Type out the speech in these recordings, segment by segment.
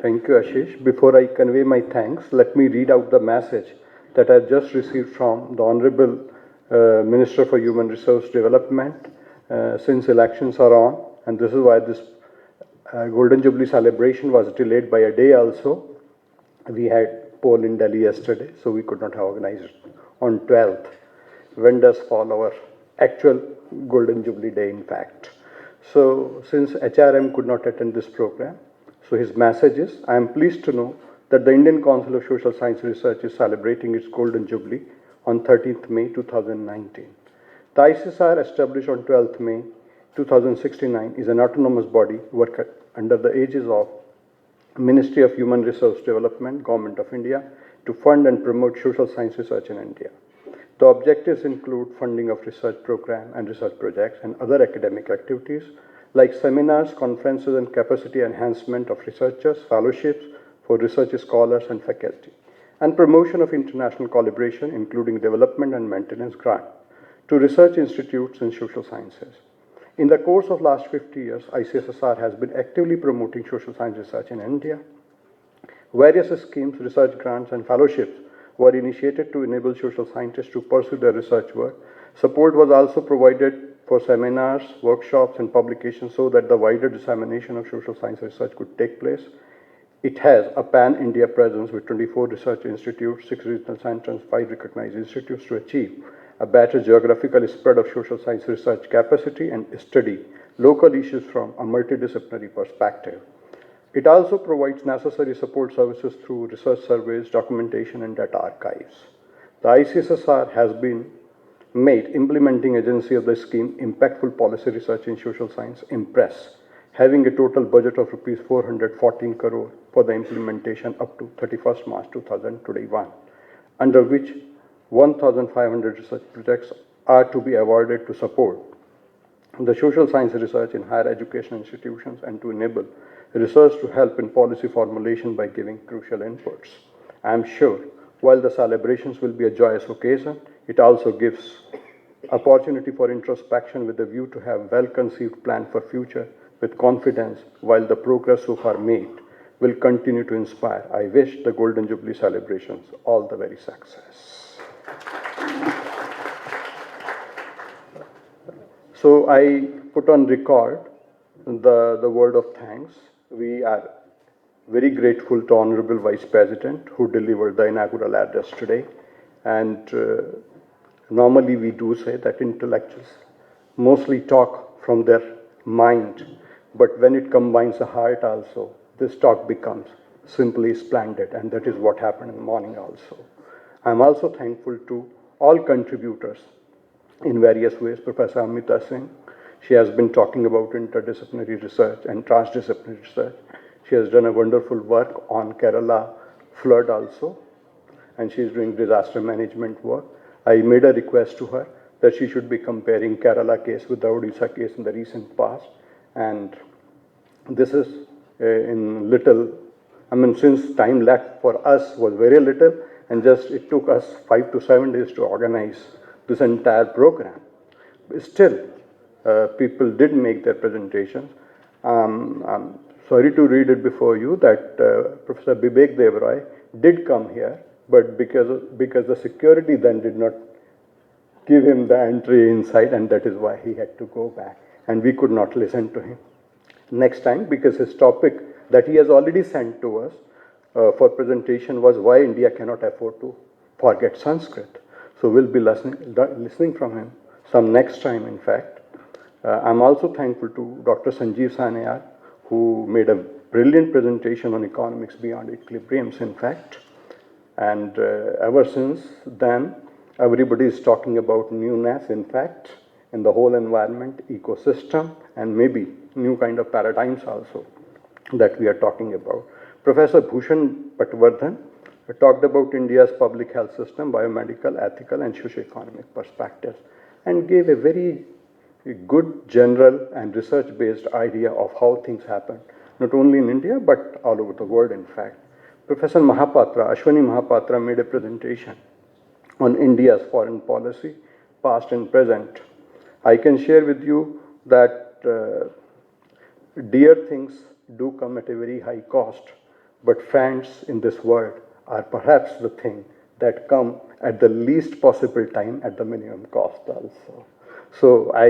Thank you, Ashish. Before I convey my thanks, let me read out the message that I just received from the Honorable Minister for Human Resource Development. Since elections are on, and this is why this Golden Jubilee celebration was delayed by a day also. We had poll in Delhi yesterday, so we could not have organized it on 12th. When does fall our actual Golden Jubilee Day, in fact? So, since HRM could not attend this program, so his message is, I am pleased to know that the Indian Council of Social Science Research is celebrating its Golden Jubilee on 13th May 2019. The ICSR, established on 12th May 2069, is an autonomous body working under the aegis of Ministry of Human Resource Development, Government of India, to fund and promote social science research in India. The objectives include funding of research programs and research projects and other academic activities like seminars, conferences, and capacity enhancement of researchers, fellowships for research scholars and faculty, and promotion of international collaboration, including development and maintenance grant, to research institutes in social sciences. In the course of last 50 years, ICSSR has been actively promoting social science research in India. Various schemes, research grants, and fellowships were initiated to enable social scientists to pursue their research work. Support was also provided for seminars, workshops, and publications so that the wider dissemination of social science research could take place. It has a pan-India presence with 24 research institutes, 6 regional centers, 5 recognized institutes to achieve a better geographical spread of social science research capacity and study local issues from a multidisciplinary perspective. It also provides necessary support services through research surveys, documentation, and data archives. The ICSSR has been made implementing agency of the scheme Impactful Policy Research in Social Science, IMPRESS, having a total budget of Rs 414 crore for the implementation up to 31st March 2021, under which 1,500 research projects are to be awarded to support the social science research in higher education institutions and to enable research to help in policy formulation by giving crucial inputs. I am sure while the celebrations will be a joyous occasion, it also gives opportunity for introspection with a view to have well-conceived plan for future with confidence while the progress so far made will continue to inspire. I wish the Golden Jubilee celebrations all the very success. So I put on record the word of thanks. We are very grateful to Honorable Vice President who delivered the inaugural address today. And normally we do say that intellectuals mostly talk from their mind, but when it combines the heart also, this talk becomes simply splendid, and that is what happened in the morning also. I'm also thankful to all contributors in various ways. Professor Amita Singh, she has been talking about interdisciplinary research and transdisciplinary research. She has done a wonderful work on Kerala flood also, and she is doing disaster management work. I made a request to her that she should be comparing Kerala case with the Odisha case in the recent past, and this is in little, since time left for us was very little, and just it took us 5 to 7 days to organize this entire program. Still, people did make their presentations. I'm sorry to read it before you that Professor Bibek Devroy did come here, but because the security then did not give him the entry inside, and that is why he had to go back, and we could not listen to him. Next time, because his topic that he has already sent to us for presentation was why India cannot afford to forget Sanskrit. So we'll be listening from him some next time, in fact. I'm also thankful to Dr. Sanjeev Sanayar, who made a brilliant presentation on economics beyond equilibriums, in fact. And ever since then, everybody is talking about newness, in fact, in the whole environment, ecosystem, and maybe new kind of paradigms also that we are talking about. Professor Bhushan Patwardhan talked about India's public health system, biomedical, ethical, and socio-economic perspectives, and gave a very good general and research-based idea of how things happen, not only in India, but all over the world, in fact. Professor Mahapatra, Ashwani Mahapatra, made a presentation on India's foreign policy, past and present. I can share with you that dear things do come at a very high cost, but friends in this world are perhaps the thing that come at the least possible time at the minimum cost also. So I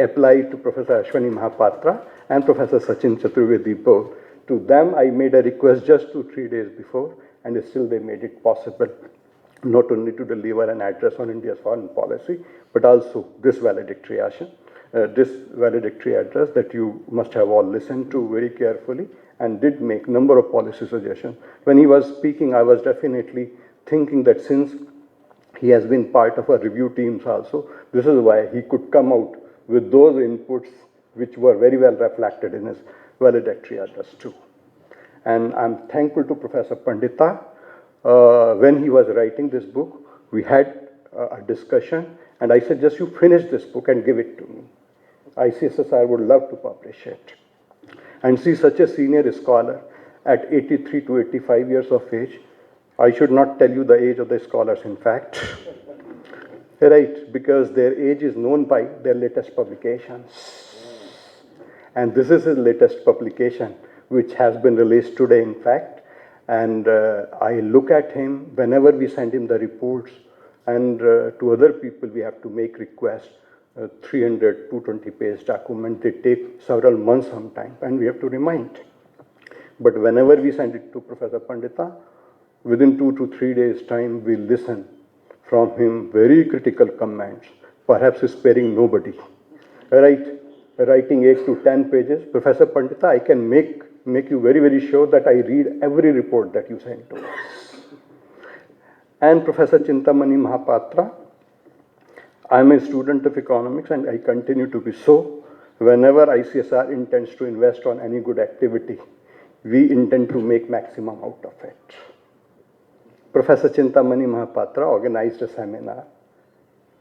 apply to Professor Ashwani Mahapatra and Professor Sachin Chaturvedi both. To them, I made a request just 2-3 days before, and still they made it possible not only to deliver an address on India's foreign policy, but also this valedictory address that you must have all listened to very carefully and did make number of policy suggestions. When he was speaking, I was definitely thinking that since he has been part of our review teams also, this is why he could come out with those inputs which were very well reflected in his valedictory address too. And I'm thankful to Professor Pandita. When he was writing this book, we had a discussion, and I said, just you finish this book and give it to me. ICSSR would love to publish it. And see, such a senior scholar at 83 to 85 years of age, I should not tell you the age of the scholars, in fact, right, because their age is known by their latest publications. And this is his latest publication, which has been released today, in fact. And I look at him whenever we send him the reports, and to other people we have to make requests. 300, 220-page document, they take several months sometimes, and we have to remind. But whenever we send it to Professor Pandita, within 2 to 3 days' time, we listen from him very critical comments, perhaps sparing nobody. Right? Writing 8 to 10 pages, Professor Pandita, I can make you very, very sure that I read every report that you send to us. And Professor Chintamani Mahapatra, I'm a student of economics and I continue to be so. Whenever ICSR intends to invest on any good activity, we intend to make maximum out of it. Professor Chintamani Mahapatra organized a seminar.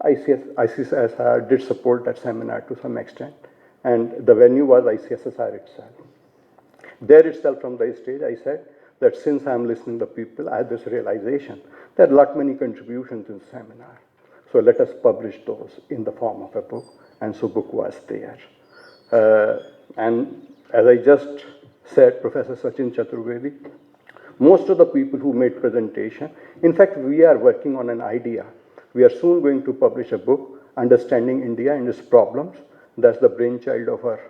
ICSR did support that seminar to some extent, and the venue was ICSSR itself. There itself from the stage, I said that since I'm listening to people, I had this realization there are lot many contributions in seminar. So let us publish those in the form of a book, and so book was there. And as I just said, Professor Sachin Chaturvedi, most of the people who made presentation, in fact, we are working on an idea. We are soon going to publish a book, Understanding India and Its Problems. That's the brainchild of our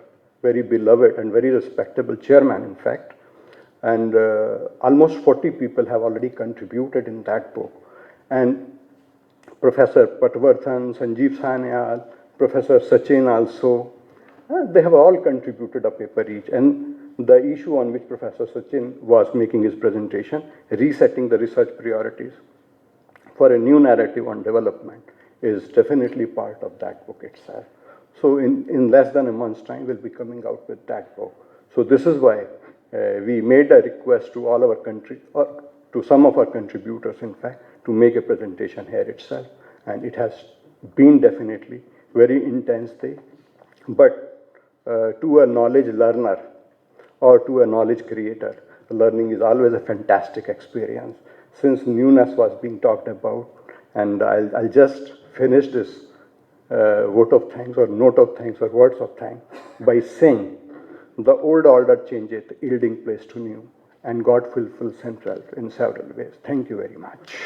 very beloved and very respectable chairman, in fact. And almost 40 people have already contributed in that book. And Professor Patwardhan, Sanjeev Sanyal, Professor Sachin also, they have all contributed a paper each. And the issue on which Professor Sachin was making his presentation, resetting the research priorities for a new narrative on development, is definitely part of that book itself. So in less than a month's time, we'll be coming out with that book. So this is why we made a request to all our country, or to some of our contributors, in fact, to make a presentation here itself. And it has been definitely very intense day. But to a knowledge learner or to a knowledge creator, learning is always a fantastic experience. Since newness was being talked about, and I'll just finish this vote of thanks or note of thanks or words of thanks by saying, the old order changeth, yielding place to new, and God fulfills himself in several ways. Thank you very much.